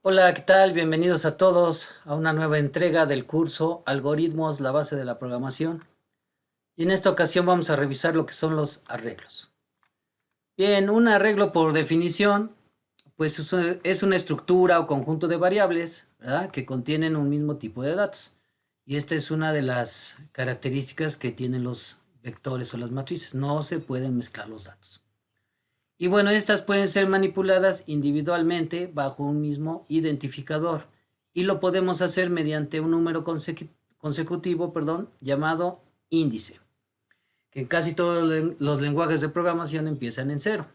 Hola, ¿qué tal? Bienvenidos a todos a una nueva entrega del curso Algoritmos, la base de la programación. Y en esta ocasión vamos a revisar lo que son los arreglos. Bien, un arreglo por definición, pues es una estructura o conjunto de variables, ¿verdad?, que contienen un mismo tipo de datos. Y esta es una de las características que tienen los vectores o las matrices. No se pueden mezclar los datos. Y bueno, estas pueden ser manipuladas individualmente bajo un mismo identificador y lo podemos hacer mediante un número consecutivo, llamado índice, que en casi todos los lenguajes de programación empiezan en cero.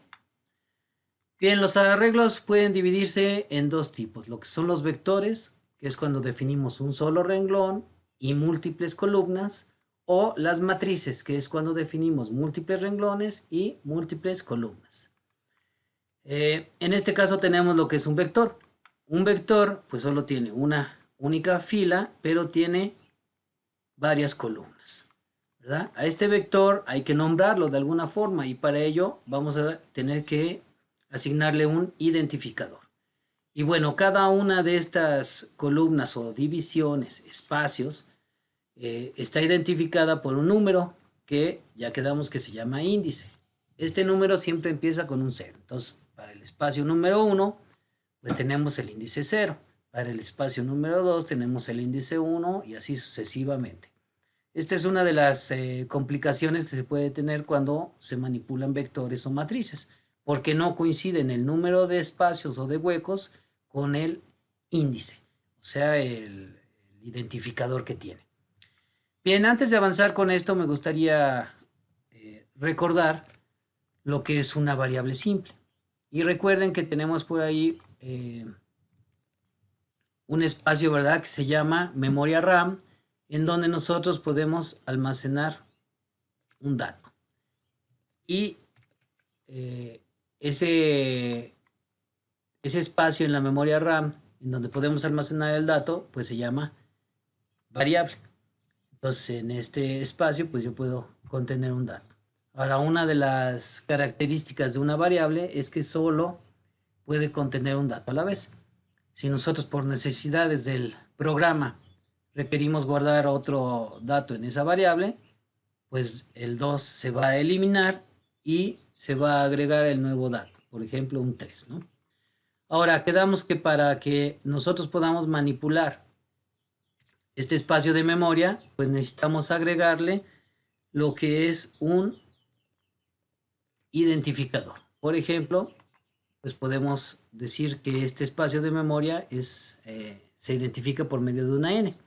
Bien, los arreglos pueden dividirse en dos tipos, lo que son los vectores, que es cuando definimos un solo renglón y múltiples columnas, o las matrices, que es cuando definimos múltiples renglones y múltiples columnas. En este caso tenemos lo que es un vector. Un vector pues solo tiene una única fila, pero tiene varias columnas, ¿verdad? A este vector hay que nombrarlo de alguna forma y para ello vamos a tener que asignarle un identificador. Y bueno, cada una de estas columnas o divisiones, espacios, está identificada por un número que ya quedamos que se llama índice. Este número siempre empieza con un 0. Entonces, para el espacio número 1, pues tenemos el índice 0. Para el espacio número 2 tenemos el índice 1 y así sucesivamente. Esta es una de las complicaciones que se puede tener cuando se manipulan vectores o matrices, porque no coinciden el número de espacios o de huecos con el índice, o sea, el identificador que tiene. Bien, antes de avanzar con esto, me gustaría recordar lo que es una variable simple. Y recuerden que tenemos por ahí un espacio, ¿verdad?, que se llama memoria RAM, en donde nosotros podemos almacenar un dato. Y ese espacio en la memoria RAM, en donde podemos almacenar el dato, pues se llama variable. Entonces, en este espacio, pues yo puedo contener un dato. Ahora, una de las características de una variable es que solo puede contener un dato a la vez. Si nosotros por necesidades del programa requerimos guardar otro dato en esa variable, pues el 2 se va a eliminar y se va a agregar el nuevo dato, por ejemplo un 3, ¿no? Ahora, quedamos que para que nosotros podamos manipular este espacio de memoria, pues necesitamos agregarle lo que es un identificador. Por ejemplo, pues podemos decir que este espacio de memoria se identifica por medio de una n.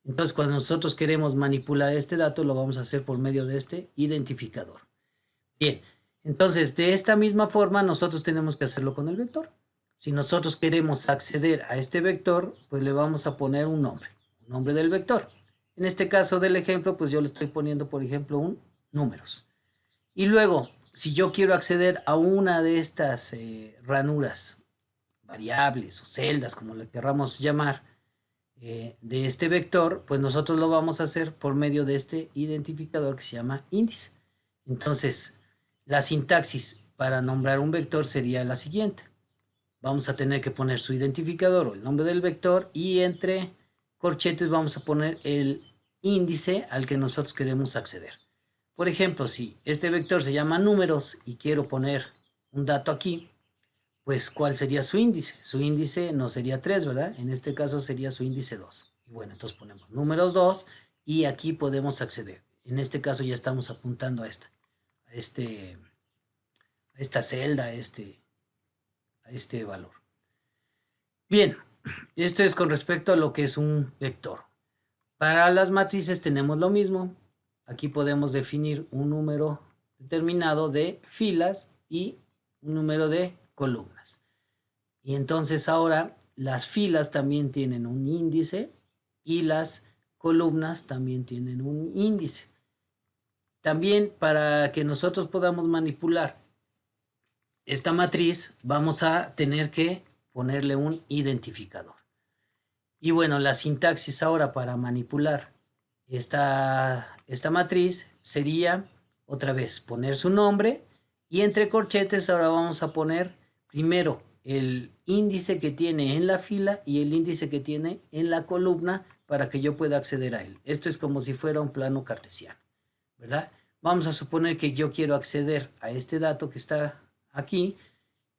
Entonces, cuando nosotros queremos manipular este dato, lo vamos a hacer por medio de este identificador. Bien, entonces de esta misma forma nosotros tenemos que hacerlo con el vector. Si nosotros queremos acceder a este vector, pues le vamos a poner un nombre del vector. En este caso del ejemplo, pues yo le estoy poniendo, por ejemplo, un números. Y luego, si yo quiero acceder a una de estas ranuras, variables o celdas, como le querramos llamar, de este vector, pues nosotros lo vamos a hacer por medio de este identificador que se llama índice. Entonces, la sintaxis para nombrar un vector sería la siguiente. Vamos a tener que poner su identificador o el nombre del vector y entre corchetes vamos a poner el índice al que nosotros queremos acceder. Por ejemplo, si este vector se llama números y quiero poner un dato aquí, pues ¿cuál sería su índice? Su índice no sería 3, ¿verdad? En este caso sería su índice 2. Y bueno, entonces ponemos números 2 y aquí podemos acceder. En este caso ya estamos apuntando a esta celda, a este valor. Bien, esto es con respecto a lo que es un vector. Para las matrices tenemos lo mismo. Aquí podemos definir un número determinado de filas y un número de columnas. Y entonces ahora las filas también tienen un índice y las columnas también tienen un índice. También para que nosotros podamos manipular esta matriz vamos a tener que ponerle un identificador. Y bueno, la sintaxis ahora para manipular esta matriz sería otra vez poner su nombre y entre corchetes ahora vamos a poner primero el índice que tiene en la fila y el índice que tiene en la columna para que yo pueda acceder a él. Esto es como si fuera un plano cartesiano, ¿verdad? Vamos a suponer que yo quiero acceder a este dato que está aquí.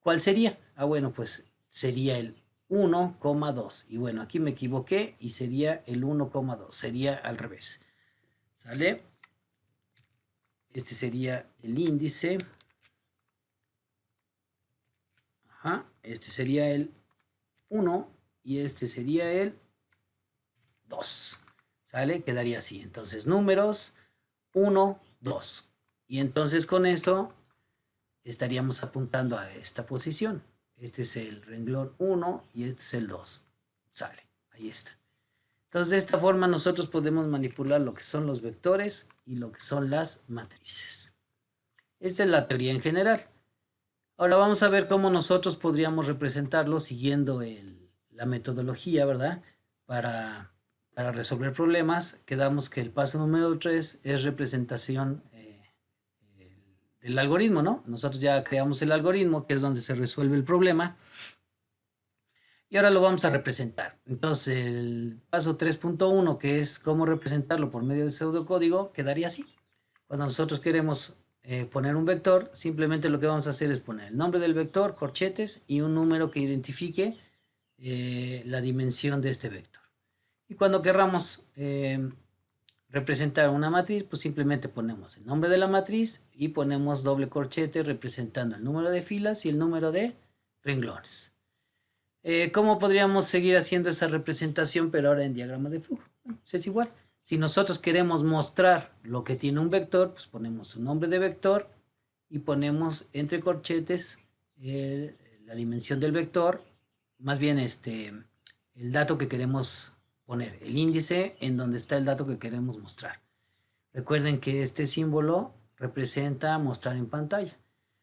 ¿Cuál sería? Bueno, pues sería el 1,2. Y bueno, aquí me equivoqué y sería el 1,2. Sería al revés. ¿Sale? Este sería el índice. Ajá. Este sería el 1 y este sería el 2. ¿Sale? Quedaría así. Entonces, números 1, 2. Y entonces con esto estaríamos apuntando a esta posición. Este es el renglón 1 y este es el 2. Sale, ahí está. Entonces de esta forma nosotros podemos manipular lo que son los vectores y lo que son las matrices. Esta es la teoría en general. Ahora vamos a ver cómo nosotros podríamos representarlo siguiendo la metodología, ¿verdad? Para resolver problemas. Quedamos que el paso número 3 es representación del algoritmo, ¿no? Nosotros ya creamos el algoritmo, que es donde se resuelve el problema. Y ahora lo vamos a representar. Entonces, el paso 3.1, que es cómo representarlo por medio de pseudocódigo, quedaría así. Cuando nosotros queremos poner un vector, simplemente lo que vamos a hacer es poner el nombre del vector, corchetes, y un número que identifique la dimensión de este vector. Y cuando querramos representar una matriz, pues simplemente ponemos el nombre de la matriz y ponemos doble corchete representando el número de filas y el número de renglones. ¿Cómo podríamos seguir haciendo esa representación, pero ahora en diagrama de flujo? Bueno, pues es igual. Si nosotros queremos mostrar lo que tiene un vector, pues ponemos su nombre de vector y ponemos entre corchetes la dimensión del vector, más bien el dato que queremos poner, el índice en donde está el dato que queremos mostrar. Recuerden que este símbolo representa mostrar en pantalla.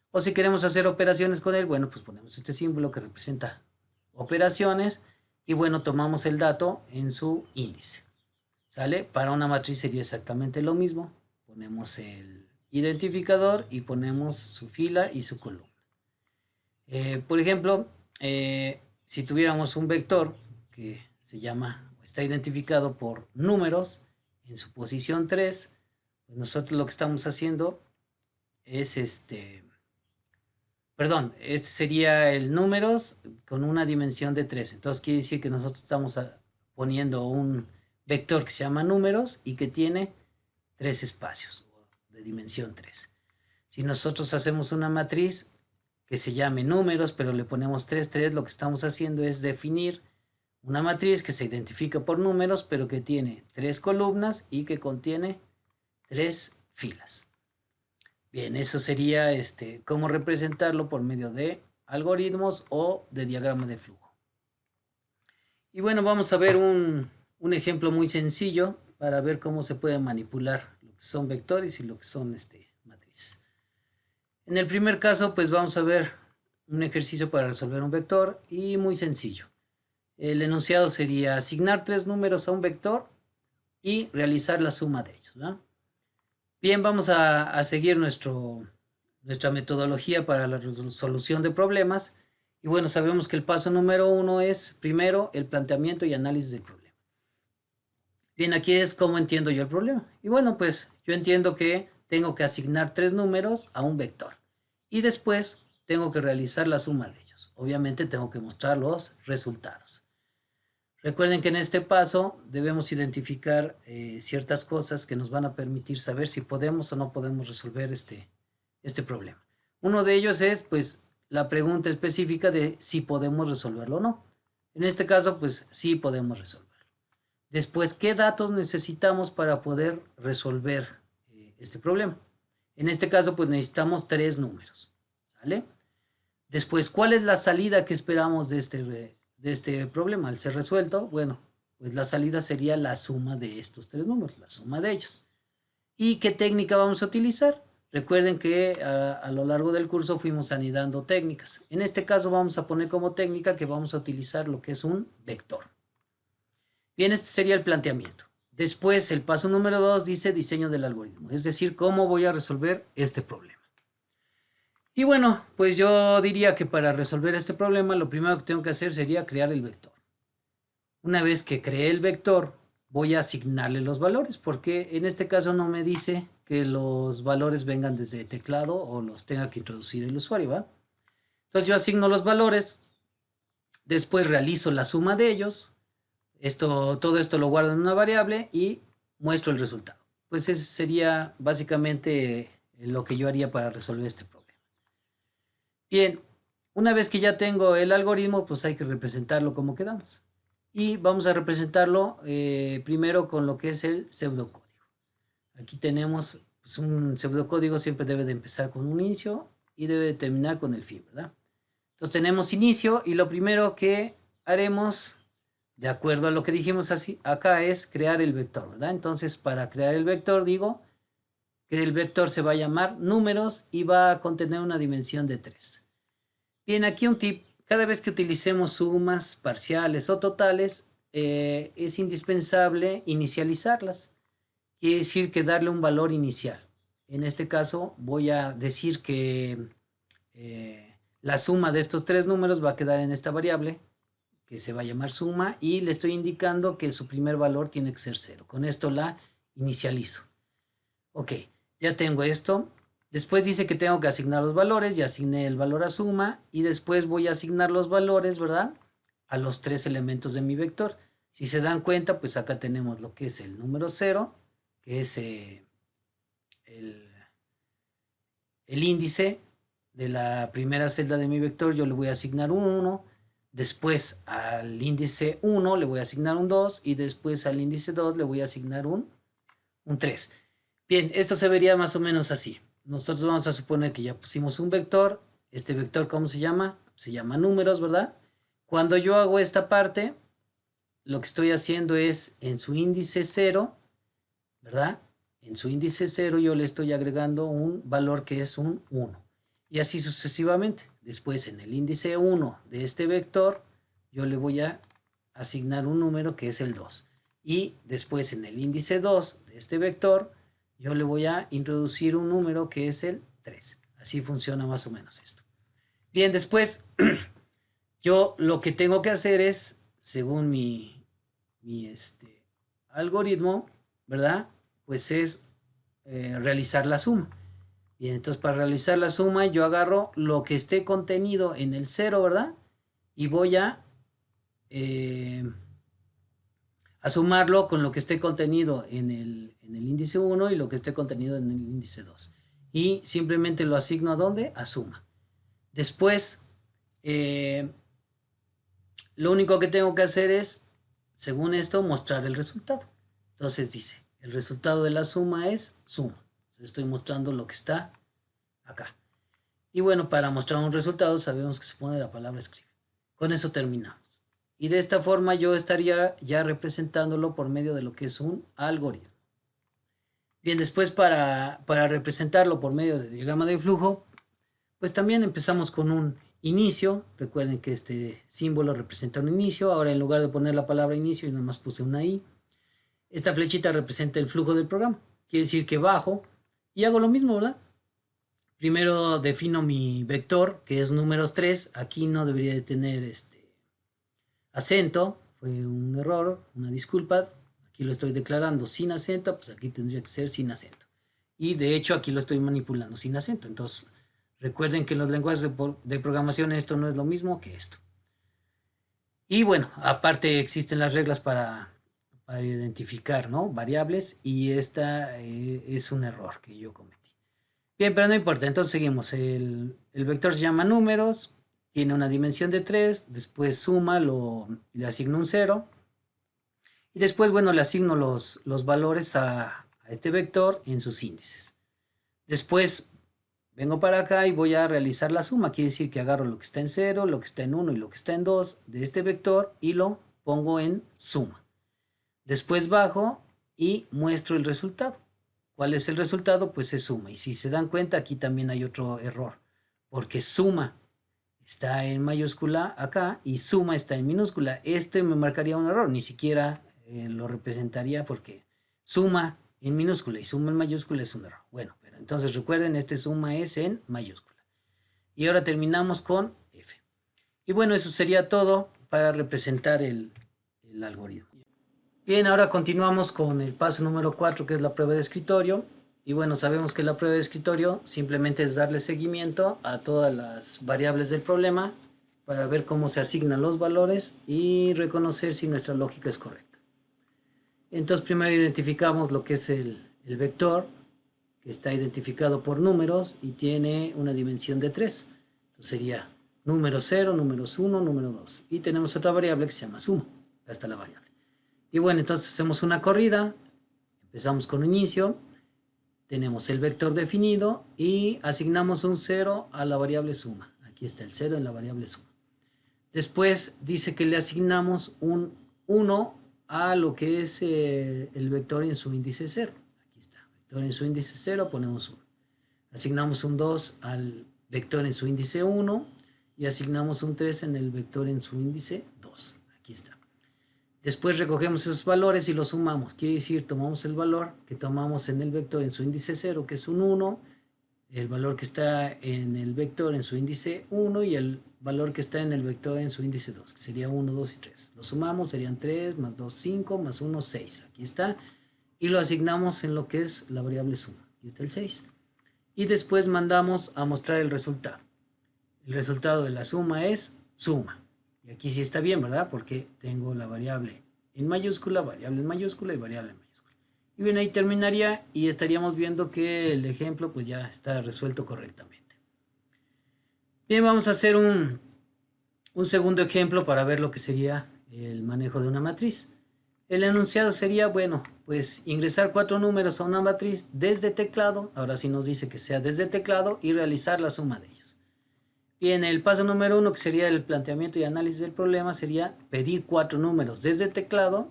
O si queremos hacer operaciones con él, bueno, pues ponemos este símbolo que representa operaciones y bueno, tomamos el dato en su índice. ¿Sale? Para una matriz sería exactamente lo mismo. Ponemos el identificador y ponemos su fila y su columna. Por ejemplo, si tuviéramos un vector que se llama, está identificado por números en su posición 3, pues nosotros lo que estamos haciendo es este sería el números con una dimensión de 3. Entonces quiere decir que nosotros estamos poniendo un vector que se llama números y que tiene 3 espacios de dimensión 3. Si nosotros hacemos una matriz que se llame números, pero le ponemos 3, 3, lo que estamos haciendo es definir una matriz que se identifica por números, pero que tiene 3 columnas y que contiene 3 filas. Bien, eso sería cómo representarlo por medio de algoritmos o de diagrama de flujo. Y bueno, vamos a ver un ejemplo muy sencillo para ver cómo se puede manipular lo que son vectores y lo que son matrices. En el primer caso, pues vamos a ver un ejercicio para resolver un vector y muy sencillo. El enunciado sería asignar 3 números a un vector y realizar la suma de ellos, ¿no? Bien, vamos a seguir nuestra metodología para la resolución de problemas. Y bueno, sabemos que el paso número 1 es primero el planteamiento y análisis del problema. Bien, aquí es cómo entiendo yo el problema. Y bueno, pues yo entiendo que tengo que asignar 3 números a un vector. Y después tengo que realizar la suma de ellos. Obviamente tengo que mostrar los resultados. Recuerden que en este paso debemos identificar ciertas cosas que nos van a permitir saber si podemos o no podemos resolver este problema. Uno de ellos es pues la pregunta específica de si podemos resolverlo o no. En este caso pues sí podemos resolverlo. Después, ¿qué datos necesitamos para poder resolver este problema? En este caso pues necesitamos 3 números. ¿Sale? Después, ¿cuál es la salida que esperamos de este problema? Al ser resuelto, bueno, pues la salida sería la suma de estos 3 números, la suma de ellos. ¿Y qué técnica vamos a utilizar? Recuerden que a lo largo del curso fuimos anidando técnicas. En este caso vamos a poner como técnica que vamos a utilizar lo que es un vector. Bien, este sería el planteamiento. Después, el paso número 2 dice diseño del algoritmo, es decir, cómo voy a resolver este problema. Y bueno, pues yo diría que para resolver este problema, lo primero que tengo que hacer sería crear el vector. Una vez que creé el vector, voy a asignarle los valores, porque en este caso no me dice que los valores vengan desde teclado o los tenga que introducir el usuario, ¿va? Entonces yo asigno los valores, después realizo la suma de ellos, todo esto lo guardo en una variable y muestro el resultado. Pues ese sería básicamente lo que yo haría para resolver este problema. Bien, una vez que ya tengo el algoritmo, pues hay que representarlo como quedamos. Y vamos a representarlo primero con lo que es el pseudocódigo. Aquí tenemos pues, un pseudocódigo, siempre debe de empezar con un inicio y debe de terminar con el fin, ¿verdad? Entonces tenemos inicio y lo primero que haremos, de acuerdo a lo que dijimos así, acá es crear el vector, ¿verdad? Entonces para crear el vector digo que el vector se va a llamar números y va a contener una dimensión de 3. Bien, aquí un tip, cada vez que utilicemos sumas, parciales o totales, es indispensable inicializarlas. Quiere decir que darle un valor inicial. En este caso voy a decir que la suma de estos tres números va a quedar en esta variable que se va a llamar suma y le estoy indicando que su primer valor tiene que ser 0. Con esto la inicializo. Ok, ya tengo esto. Después dice que tengo que asignar los valores, ya asigné el valor a suma y después voy a asignar los valores, ¿verdad? A los tres elementos de mi vector. Si se dan cuenta, pues acá tenemos lo que es el número 0, que es el índice de la primera celda de mi vector, yo le voy a asignar un 1, después al índice 1 le voy a asignar un 2 y después al índice 2 le voy a asignar un 3. Bien, esto se vería más o menos así. Nosotros vamos a suponer que ya pusimos un vector. Este vector, ¿cómo se llama? Se llama números, ¿verdad? Cuando yo hago esta parte, lo que estoy haciendo es en su índice 0, ¿verdad? En su índice 0 yo le estoy agregando un valor que es un 1. Y así sucesivamente. Después en el índice 1 de este vector, yo le voy a asignar un número que es el 2. Y después en el índice 2 de este vector, yo le voy a introducir un número que es el 3. Así funciona más o menos esto. Bien, después yo lo que tengo que hacer es, según mi algoritmo, ¿verdad? Pues es realizar la suma. Bien, entonces para realizar la suma yo agarro lo que esté contenido en el 0, ¿verdad? Y voy a sumarlo con lo que esté contenido en el índice 1 y lo que esté contenido en el índice 2. Y simplemente lo asigno a ¿dónde? A suma. Después, lo único que tengo que hacer es, según esto, mostrar el resultado. Entonces dice, el resultado de la suma es suma. Estoy mostrando lo que está acá. Y bueno, para mostrar un resultado sabemos que se pone la palabra escribe. Con eso terminamos. Y de esta forma yo estaría ya representándolo por medio de lo que es un algoritmo. Bien, después para representarlo por medio de diagrama de flujo, pues también empezamos con un inicio. Recuerden que este símbolo representa un inicio. Ahora en lugar de poner la palabra inicio, yo nada más puse una i. Esta flechita representa el flujo del programa. Quiere decir que bajo y hago lo mismo, ¿verdad? Primero defino mi vector, que es números 3. Aquí no debería de tener acento. Fue un error, una disculpa. Aquí lo estoy declarando sin acento, pues aquí tendría que ser sin acento. Y de hecho aquí lo estoy manipulando sin acento. Entonces, recuerden que en los lenguajes de programación esto no es lo mismo que esto. Y bueno, aparte existen las reglas para identificar, ¿no? Variables y esta es un error que yo cometí. Bien, pero no importa, entonces seguimos. El vector se llama números, tiene una dimensión de 3, después suma, le asigno un 0. Y después, bueno, le asigno los valores a este vector en sus índices. Después vengo para acá y voy a realizar la suma. Quiere decir que agarro lo que está en 0, lo que está en 1 y lo que está en 2 de este vector y lo pongo en suma. Después bajo y muestro el resultado. ¿Cuál es el resultado? Pues es suma. Y si se dan cuenta, aquí también hay otro error, porque suma está en mayúscula acá y suma está en minúscula. Este me marcaría un error, ni siquiera lo representaría porque suma en minúscula y suma en mayúscula es un error. Bueno, pero entonces recuerden, este suma es en mayúscula. Y ahora terminamos con F. Y bueno, eso sería todo para representar el algoritmo. Bien, ahora continuamos con el paso número 4, que es la prueba de escritorio. Y bueno, sabemos que la prueba de escritorio simplemente es darle seguimiento a todas las variables del problema para ver cómo se asignan los valores y reconocer si nuestra lógica es correcta. Entonces primero identificamos lo que es el vector, que está identificado por números y tiene una dimensión de 3. Entonces sería número 0, números 1, número 2. Y tenemos otra variable que se llama suma. Acá está la variable. Y bueno, entonces hacemos una corrida. Empezamos con inicio. Tenemos el vector definido y asignamos un 0 a la variable suma. Aquí está el 0 en la variable suma. Después dice que le asignamos un 1 a lo que es el vector en su índice 0. Aquí está, vector en su índice 0, ponemos 1. Asignamos un 2 al vector en su índice 1 y asignamos un 3 en el vector en su índice 2. Aquí está. Después recogemos esos valores y los sumamos. Quiere decir, tomamos el valor que tomamos en el vector en su índice 0, que es un 1, el valor que está en el vector en su índice 1 y el valor que está en el vector en su índice 2, que sería 1, 2 y 3. Lo sumamos, serían 3, más 2, 5, más 1, 6. Aquí está. Y lo asignamos en lo que es la variable suma. Aquí está el 6. Y después mandamos a mostrar el resultado. El resultado de la suma es suma. Y aquí sí está bien, ¿verdad? Porque tengo la variable en mayúscula, variable en mayúscula y variable en mayúscula. Y bien, ahí terminaría y estaríamos viendo que el ejemplo pues ya está resuelto correctamente. Bien, vamos a hacer un segundo ejemplo para ver lo que sería el manejo de una matriz. El enunciado sería, bueno, pues ingresar 4 números a una matriz desde teclado, ahora sí nos dice que sea desde teclado, y realizar la suma de ellos. Bien, el paso número 1, que sería el planteamiento y análisis del problema, sería pedir 4 números desde teclado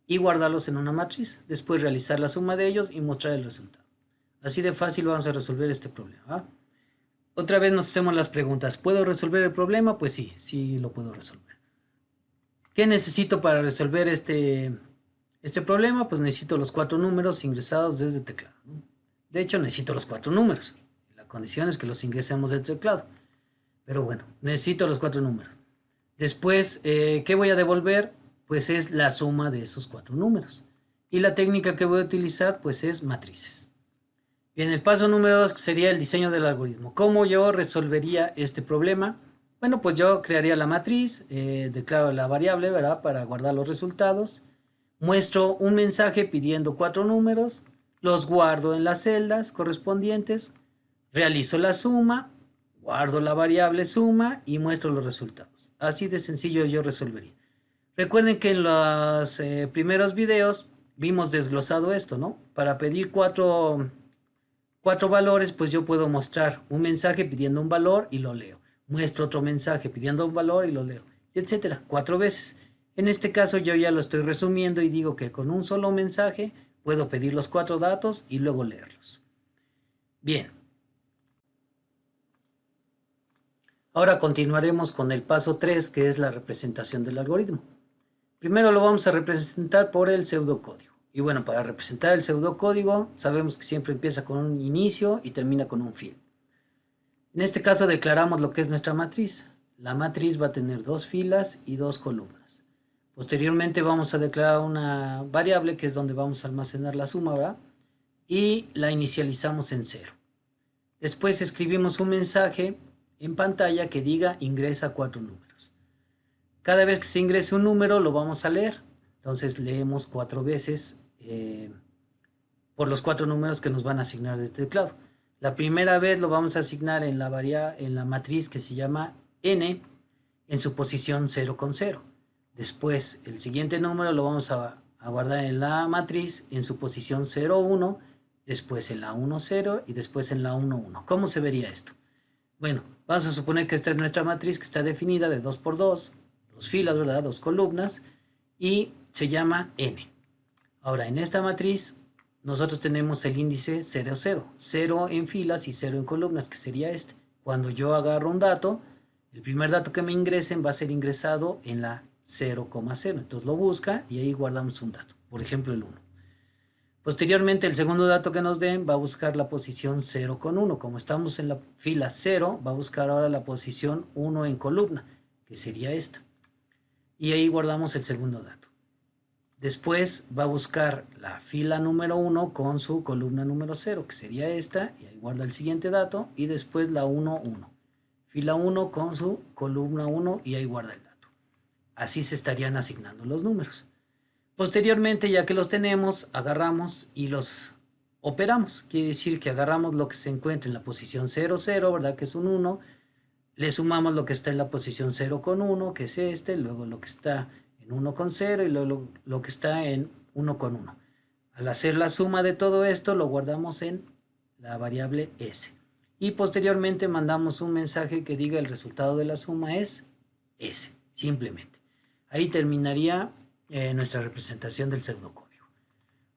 y guardarlos en una matriz. Después realizar la suma de ellos y mostrar el resultado. Así de fácil vamos a resolver este problema, ¿va? Otra vez nos hacemos las preguntas. ¿Puedo resolver el problema? Pues sí, sí lo puedo resolver. ¿Qué necesito para resolver este problema? Pues necesito los 4 números ingresados desde teclado. De hecho, necesito los 4 números. La condición es que los ingresemos desde teclado. Pero bueno, necesito los 4 números. Después, ¿qué voy a devolver? Pues es la suma de esos 4 números. Y la técnica que voy a utilizar, pues es matrices. Bien, el paso número 2 sería el diseño del algoritmo. ¿Cómo yo resolvería este problema? Bueno, pues yo crearía la matriz, declaro la variable, ¿verdad? Para guardar los resultados. Muestro un mensaje pidiendo 4 números, los guardo en las celdas correspondientes, realizo la suma, guardo la variable suma y muestro los resultados. Así de sencillo yo resolvería. Recuerden que en los primeros videos vimos desglosado esto, ¿no? Para pedir 4 valores, pues yo puedo mostrar un mensaje pidiendo un valor y lo leo. Muestro otro mensaje pidiendo un valor y lo leo, etcétera, 4 veces. En este caso yo ya lo estoy resumiendo y digo que con un solo mensaje puedo pedir los 4 datos y luego leerlos. Bien. Ahora continuaremos con el paso 3, que es la representación del algoritmo. Primero lo vamos a representar por el pseudocódigo. Y bueno, para representar el pseudocódigo sabemos que siempre empieza con un inicio y termina con un fin. En este caso declaramos lo que es nuestra matriz. La matriz va a tener 2 filas y 2 columnas. Posteriormente vamos a declarar una variable que es donde vamos a almacenar la suma, ¿verdad? Y la inicializamos en 0. Después escribimos un mensaje en pantalla que diga ingresa 4 números. Cada vez que se ingrese un número lo vamos a leer. Entonces leemos 4 veces por los 4 números que nos van a asignar del teclado. La primera vez lo vamos a asignar en la matriz que se llama n en su posición 0 con 0. Después el siguiente número lo vamos a guardar en la matriz en su posición 0, 1, después en la 1, 0 y después en la 1, 1. ¿Cómo se vería esto? Bueno, vamos a suponer que esta es nuestra matriz que está definida de 2 por 2, 2 filas, ¿verdad? 2 columnas y se llama n. Ahora, en esta matriz nosotros tenemos el índice 0, 0. 0 en filas y 0 en columnas, que sería este. Cuando yo agarro un dato, el primer dato que me ingresen va a ser ingresado en la 0,0. Entonces lo busca y ahí guardamos un dato. Por ejemplo, el 1. Posteriormente, el segundo dato que nos den va a buscar la posición 0 con 1. Como estamos en la fila 0, va a buscar ahora la posición 1 en columna, que sería esta. Y ahí guardamos el segundo dato. Después va a buscar la fila número 1 con su columna número 0, que sería esta, y ahí guarda el siguiente dato, y después la 1, 1. Fila 1 con su columna 1 y ahí guarda el dato. Así se estarían asignando los números. Posteriormente, ya que los tenemos, agarramos y los operamos. Quiere decir que agarramos lo que se encuentra en la posición 0, 0, ¿verdad? Que es un 1. Le sumamos lo que está en la posición 0 con 1, que es este, luego lo que está en 1 con 0 y luego lo que está en 1 con 1. Al hacer la suma de todo esto, lo guardamos en la variable S. Y posteriormente mandamos un mensaje que diga el resultado de la suma es S, simplemente. Ahí terminaría nuestra representación del pseudocódigo.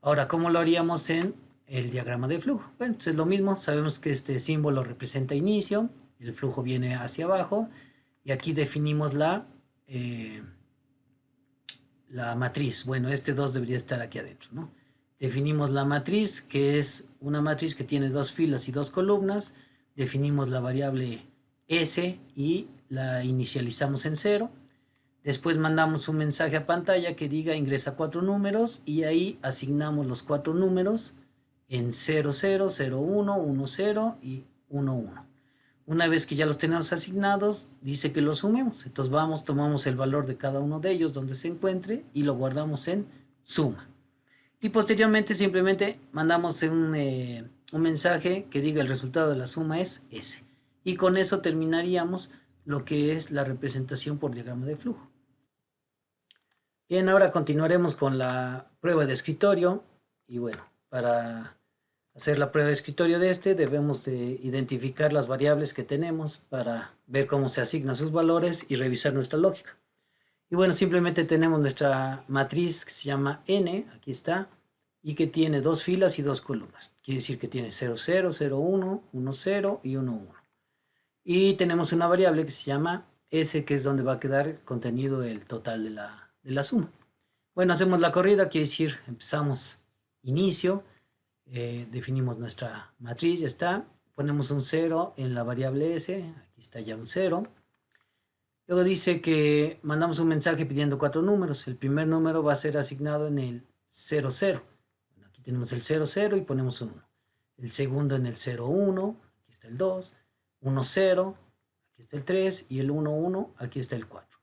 Ahora, ¿cómo lo haríamos en el diagrama de flujo? Bueno, pues es lo mismo. Sabemos que este símbolo representa inicio, el flujo viene hacia abajo y aquí definimos la matriz. Bueno, este 2 debería estar aquí adentro, ¿no? Definimos la matriz, que es una matriz que tiene 2 filas y 2 columnas. Definimos la variable S y la inicializamos en 0. Después mandamos un mensaje a pantalla que diga ingresa 4 números y ahí asignamos los 4 números en 0, 0, 0, 1, 1, 0 y 1, 1. Una vez que ya los tenemos asignados, dice que los sumemos. Entonces vamos, tomamos el valor de cada uno de ellos donde se encuentre y lo guardamos en suma. Y posteriormente simplemente mandamos un mensaje que diga el resultado de la suma es S. Y con eso terminaríamos lo que es la representación por diagrama de flujo. Bien, ahora continuaremos con la prueba de escritorio. Y bueno, para hacer la prueba de escritorio de debemos de identificar las variables que tenemos para ver cómo se asignan sus valores y revisar nuestra lógica. Y bueno, simplemente tenemos nuestra matriz que se llama N, aquí está, y que tiene 2 filas y 2 columnas. Quiere decir que tiene 0, 0, 0, 1, 1, 0 y 1, 1. Y tenemos una variable que se llama S, que es donde va a quedar contenido el total de la suma. Bueno, hacemos la corrida, quiere decir, empezamos inicio, definimos nuestra matriz, ya está. Ponemos un 0 en la variable S, aquí está ya un 0. Luego dice que mandamos un mensaje pidiendo 4 números. El primer número va a ser asignado en el 0, 0. Bueno, aquí tenemos el 0, 0 y ponemos un 1. El segundo en el 0, 1, aquí está el 2. 1, 0, aquí está el 3. Y el 1, 1, aquí está el 4.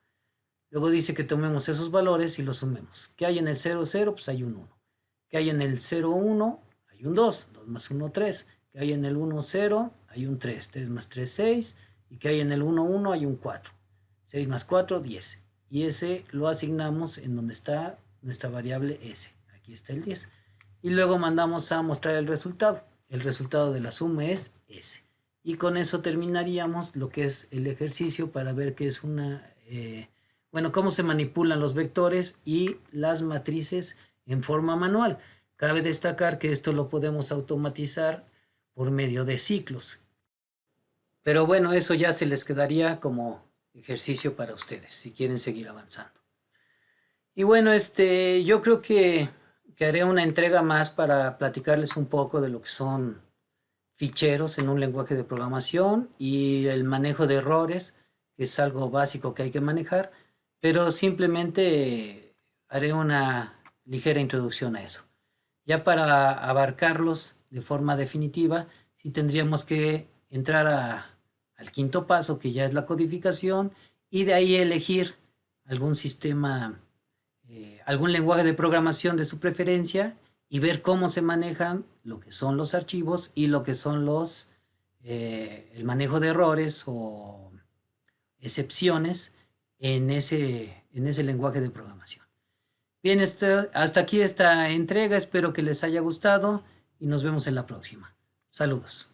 Luego dice que tomemos esos valores y los sumemos. ¿Qué hay en el 0, 0? Pues hay un 1. ¿Qué hay en el 0, 1? Hay un 2. 2 más 1, 3. ¿Qué hay en el 1, 0? Hay un 3. 3 más 3, 6. ¿Y qué hay en el 1, 1? Hay un 4. 6 más 4, 10. Y ese lo asignamos en donde está nuestra variable S. Aquí está el 10. Y luego mandamos a mostrar el resultado. El resultado de la suma es S. Y con eso terminaríamos lo que es el ejercicio para ver qué es cómo se manipulan los vectores y las matrices en forma manual. Cabe destacar que esto lo podemos automatizar por medio de ciclos. Pero bueno, eso ya se les quedaría como ejercicio para ustedes, si quieren seguir avanzando. Y bueno, yo creo que haré una entrega más para platicarles un poco de lo que son ficheros en un lenguaje de programación y el manejo de errores, que es algo básico que hay que manejar, pero simplemente haré una ligera introducción a eso. Ya para abarcarlos de forma definitiva, sí tendríamos que entrar al quinto paso, que ya es la codificación, y de ahí elegir algún sistema, algún lenguaje de programación de su preferencia y ver cómo se manejan lo que son los archivos y lo que son el manejo de errores o excepciones en ese lenguaje de programación. Bien, hasta aquí esta entrega, espero que les haya gustado y nos vemos en la próxima. Saludos.